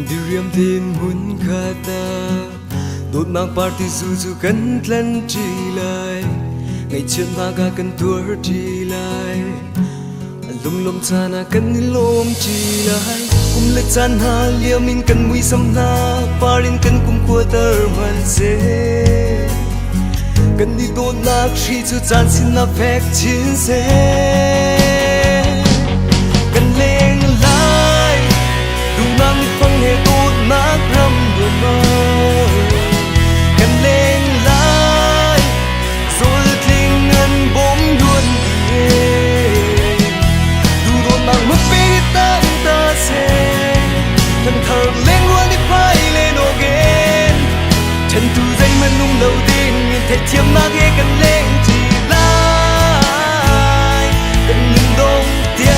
Diriam tin hun khata đốt mang party zu cần lần chỉ lại ngày chuyện ta ga cần tour chỉ lại lum lum chana cần lom chỉ lại cùng lệ chan ha lia min cần mui sam na parin cần cùng quarter man se cần đi đốt nak khi chu chan sin na phek chin se cần lên lại đủ năng phăng hệ đốt nak ram đồ mơ cần lên lại rồi thình ngân bóng luôn đủ đốt mang mất biết ta sẽ thân thờ lên luôn đi phải lên again chân tu dây mà nung đầu tiên nhìn thấy chiêm na ghé cần lên chỉ lại cần nhìn đông tiếng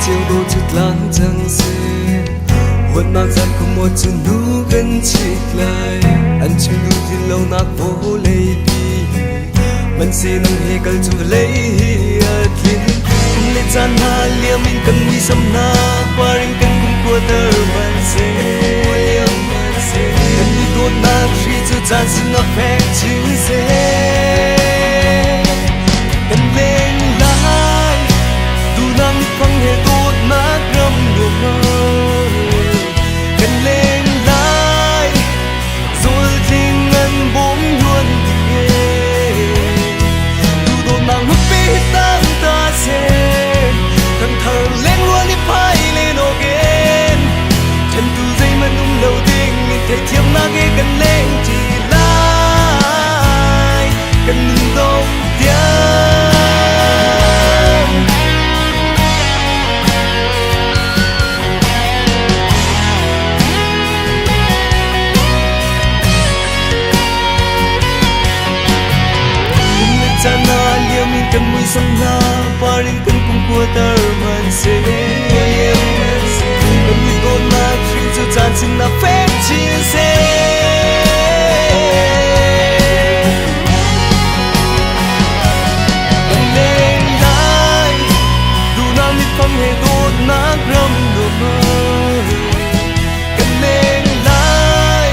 chiều đô chút lang chẳng xe vẫn mang gian không một chút nụ gần chít lại anh chưa nụ thì lâu nạc vô lấy đi mình sẽ nông hề cල් chú lấy hiệt linh cùng lấy chan ha lia mình cần mi sâm na qua rin cần cùng của tơ mình sẽ cần đi đốt nạc khi chú chan xin nó phép chứ sẽ cần lên lại đủ năng phăng hệ đốt nát râm đùa mơ cần lên lại rồi thình ngân bóng luôn ghê đủ đốt mang mất biết ta sẽ thần thờ lên luôn đi phải lên again chân tu dây mà nung đầu tiên nhìn thấy chiêm na ghé cần lên chỉ lại cần đông tiếng chana lia min cần mui sam na parin cần cùng của tơ man se cần đi đốt na khi chu chan sin na phép chia sẻ cần lên lại đủ nam mi phăng hệ đốt na gram đồ mơ cần lên lại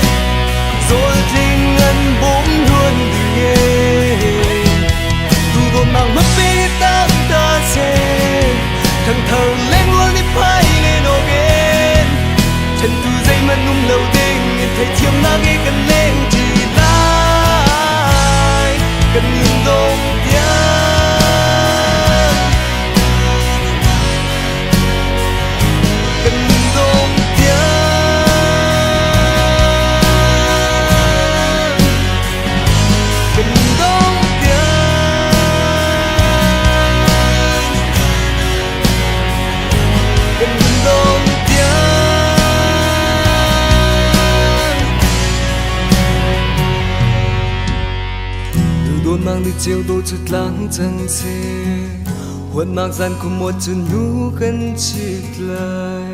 rồi thình ngân bóng luôn ghê đốt mang mất biết ta sẽ thần thờ lên luôn đi phải lên again chân tu dây mà nung đầu tiên nhìn thấy chiêm na ghé cần lên chỉ lại cần nhìn đông tiếng cần nhìn đông tiếng cần nhìn đông đốt mang đi chiều đôi chút lang chẳng xe huân mang gian cùng một chút nụ gần chít lại